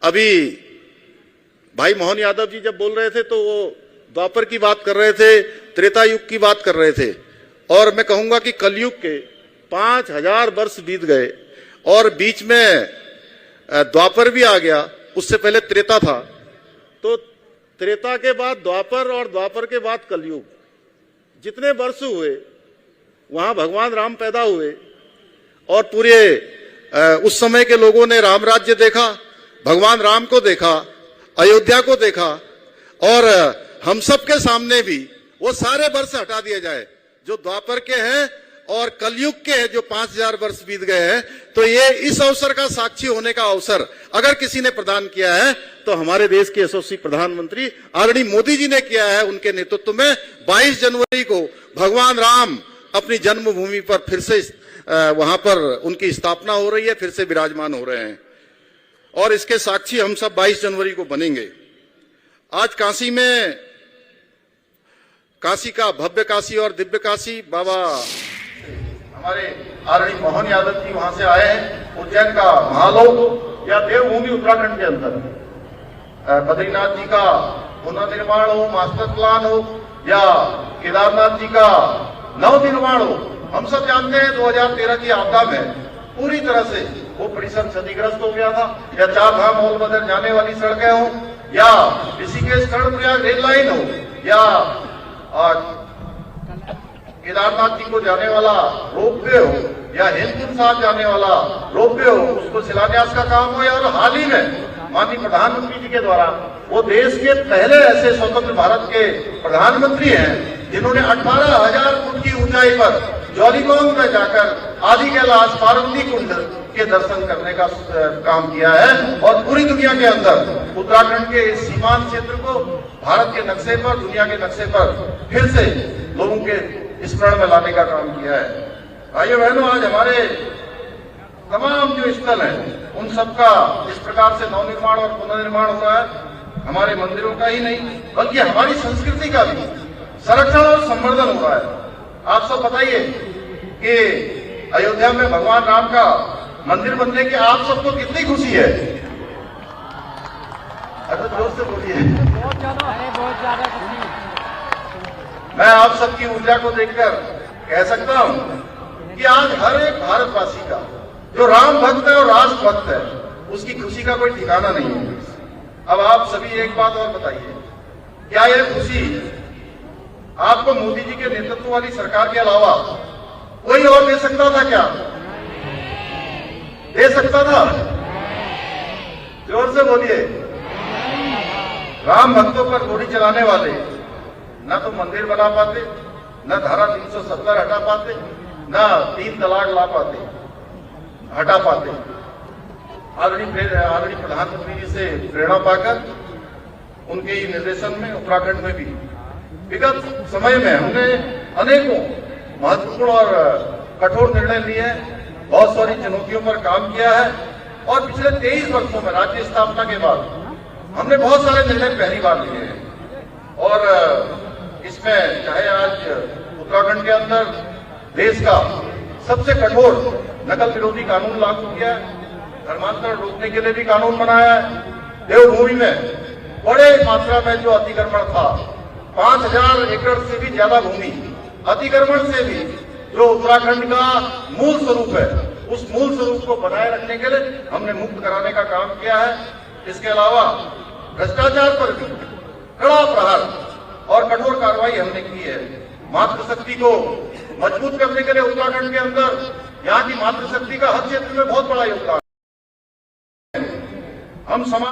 अभी भाई मोहन यादव जी जब बोल रहे थे तो वो द्वापर की बात कर रहे थे, त्रेता युग की बात कर रहे थे, और मैं कहूंगा कि कलयुग के 5000 वर्ष बीत गए और बीच में द्वापर भी आ गया, उससे पहले त्रेता था। तो त्रेता के बाद द्वापर और द्वापर के बाद कलयुग, जितने वर्ष हुए वहां भगवान राम पैदा हुए और पूरे उस समय के लोगों ने राम राज्य देखा, भगवान राम को देखा, अयोध्या को देखा, और हम सब के सामने भी वो सारे वर्ष हटा दिए जाए जो द्वापर के हैं और कलयुग के हैं जो 5000 वर्ष बीत गए हैं। तो ये इस अवसर का साक्षी होने का अवसर अगर किसी ने प्रदान किया है तो हमारे देश के यशस्वी प्रधानमंत्री आदरणीय मोदी जी ने किया है। उनके नेतृत्व में 22 जनवरी को भगवान राम अपनी जन्मभूमि पर फिर से वहां पर उनकी स्थापना हो रही है, फिर से विराजमान हो रहे हैं और इसके साक्षी हम सब 22 जनवरी को बनेंगे। आज काशी में, काशी का भव्य काशी और दिव्य काशी, बाबा हमारे आदरणीय मोहन यादव जी वहां से आए हैं। उज्जैन का महालोक या देवभूमि उत्तराखंड के अंदर बद्रीनाथ जी का पुनर्निर्माण हो, मास्टर प्लान हो, या केदारनाथ जी का नवनिर्माण हो। हम सब जानते हैं 2013 की आपदा में पूरी तरह से वो परिसर क्षतिग्रस्त हो गया था, या चार धाम और बदर जाने वाली सड़कें हो, या ऋषिकेश कर्णप्रयाग रेल लाइन हो, या केदारनाथ जी को जाने वाला रोपवे हो, या हेमकुंड साहब जाने वाला रोपवे हो, उसको शिलान्यास का काम हो, या और हाल ही में माननीय प्रधानमंत्री जी के द्वारा, वो देश के पहले ऐसे स्वतंत्र भारत के प्रधानमंत्री हैं जिन्होंने 18,000 फुट की ऊंचाई पर जौलीकौंग में जाकर आदि कैलाश पार्वती कुंड के दर्शन करने का काम किया है और पूरी दुनिया के अंदर उत्तराखंड के इस सीमांत क्षेत्र को भारत के नक्शे पर, दुनिया के नक्शे पर फिर से लोगों के स्मरण में लाने का काम किया है। भाइयों बहनों, आज हमारे तमाम जो स्थल हैं उन सबका इस प्रकार से नवनिर्माण और पुनर्निर्माण हो रहा है। हमारे मंदिरों का ही नहीं बल्कि हमारी संस्कृति का भी संरक्षण और संवर्धन हो रहा है। आप सब बताइए कि अयोध्या में भगवान राम का मंदिर बनने की आप सबको कितनी खुशी है? अरे जोर से बोलिए। बहुत ज्यादा खुशी। मैं आप सबकी ऊर्जा को देखकर कह सकता हूं कि आज हर एक भारतवासी का जो राम भक्त है और राष्ट्र भक्त है उसकी खुशी का कोई ठिकाना नहीं है। अब आप सभी एक बात और बताइए, क्या यह खुशी आपको मोदी जी के नेतृत्व वाली सरकार के अलावा कोई और दे सकता था? क्या दे सकता था? जोर से बोलिए। राम भक्तों पर गोली चलाने वाले न तो मंदिर बना पाते, न धारा 370 हटा पाते, न 3 तलाक ला पाते, हटा पाते। आदरणीय प्रधानमंत्री जी से प्रेरणा पाकर उनके ही निर्देशन में उत्तराखंड में भी विगत समय में हमने अनेकों महत्वपूर्ण और कठोर निर्णय लिए हैं, बहुत सारी चुनौतियों पर काम किया है और पिछले 23 वर्षों में राज्य स्थापना के बाद हमने बहुत सारे निर्णय पहली बार लिए हैं। और इसमें चाहे आज उत्तराखंड के अंदर देश का सबसे कठोर नकल विरोधी कानून लागू किया है, धर्मांतरण रोकने के लिए भी कानून बनाया है, देवभूमि में बड़े मात्रा में जो अतिक्रमण था, 5000 एकड़ से भी ज्यादा भूमि अतिक्रमण से भी जो उत्तराखंड का मूल स्वरूप है उस मूल स्वरूप को बनाए रखने के लिए हमने मुक्त कराने का काम किया है। इसके अलावा भ्रष्टाचार पर भी कड़ा प्रहार और कठोर कार्रवाई हमने की है। मातृशक्ति को मजबूत करने के लिए उत्तराखंड के अंदर यहाँ की मातृशक्ति का हर क्षेत्र में बहुत बड़ा योगदान है। हम समाज